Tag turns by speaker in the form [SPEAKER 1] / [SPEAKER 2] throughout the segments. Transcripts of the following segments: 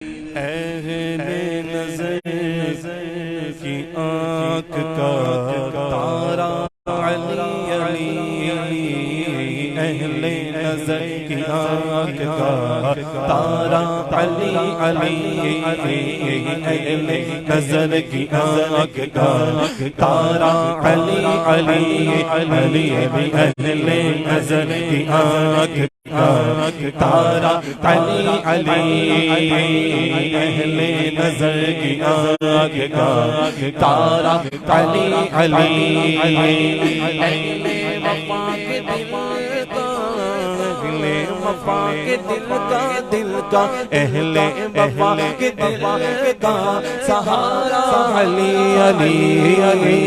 [SPEAKER 1] اہل نظر کی آنکھ کا تارا علی علی، اہل نظر کی آنکھ کا تارا علی علی، اہل نظر کی آنکھ کا تارا علی علی علی، اہل نظر کی آنکھ تارا علی علی، اہل نظر کی آنکھ کا تارا علی علی، اہل وفا کے دل کا دل کا اہل وفا کے دل کا سہارا علی علی علی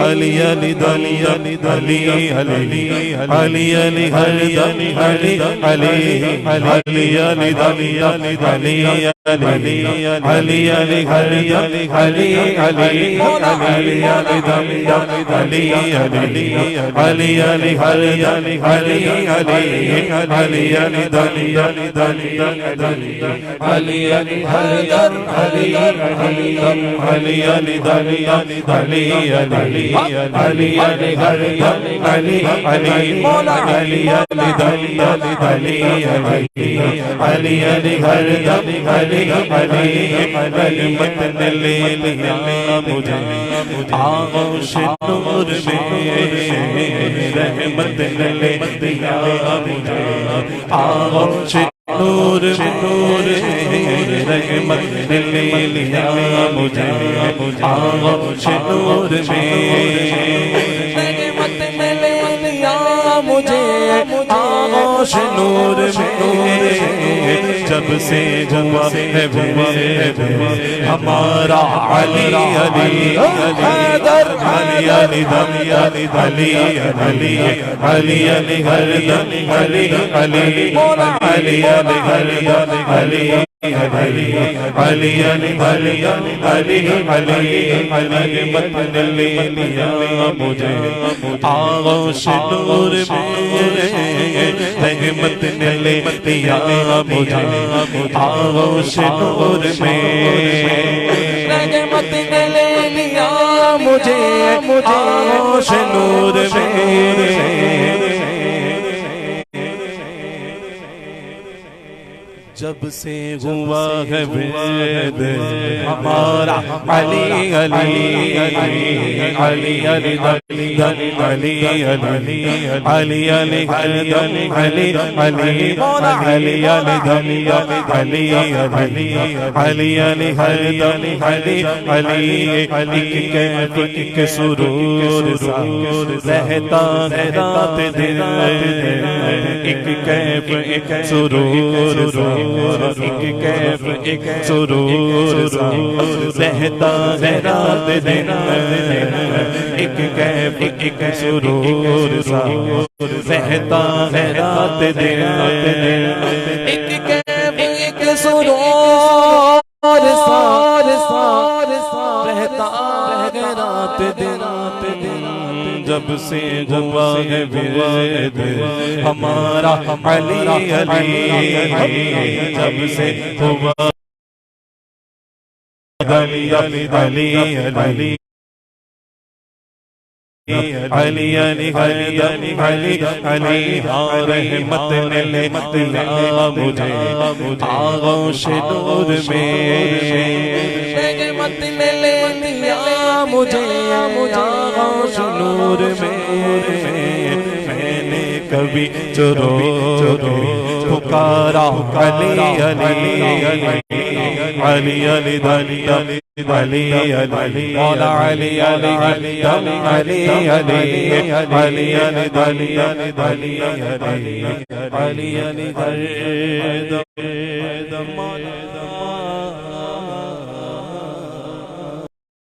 [SPEAKER 1] علی علی علی علی علی علی علی علی ہر دم علی علی علی علی علی علی علی علی علی ہر دم علی علی علی علی دم علی علی علی علی ہر دم علی علی علی علی دلی دلی دلی دلی علی علی ہر در علی علی دم علی علی دلی علی علی علی علی علی ہر دم علی علی مولا علی علی دلی علی دلی علی علی ہر دم علی علی رحمت نے لے لیا مجھے آغوش نور میں، رحمت نے لے لیا مجھے آغوش نور میں، رحمت نے لے لیا مجھے آغوش نور میں، رحمت نے لے لیا مجھے آغوش نور میں، جب سے ہوا ہے ہمارا علی علی حیدر علی علی دم علی علی علی علی علی ہر دم علی علی علی علی ہر دم علی علی علی علی علی علی علی رحمت نے لے لیا مجھے آغوش نور میں، رحمت نے لے لیا مجھے آغوش نور میں، رحمت نے لے لیا مجھے آغوش نور میں، جب سے ہوا ہے ورد ہمارا علی علی علی علی علی علی علی علی علی علی ہر دم علی علی مولا علی علی دم علی علی علی علی ہر دم علی علی، ایک کیف ایک سرور سا رہتا ہے رات دن، ایک کیف ایک سرور سا ایک کیف ایک سرور سا رہتا ہے رات دن، ایک کیف ایک سرور سا رہتا ہے رات دن، ایک کیف ایک سرور سا رہتا ہے رات دن، جب سے ہوا ہے ورد ہمارا علی علی، جب سے ہوا علی علی علی علی علی علی علی علی علی رحمت نے لے لیا مجھے آغوش نور میں، رحمت نے لے لیا مجھے آغوش نور میں، میں نے کبھی چرو پکارا علی علی علی علی علی علی علی مولا علی علی علی دم علی علی علی علی علی علی علی علی علی علی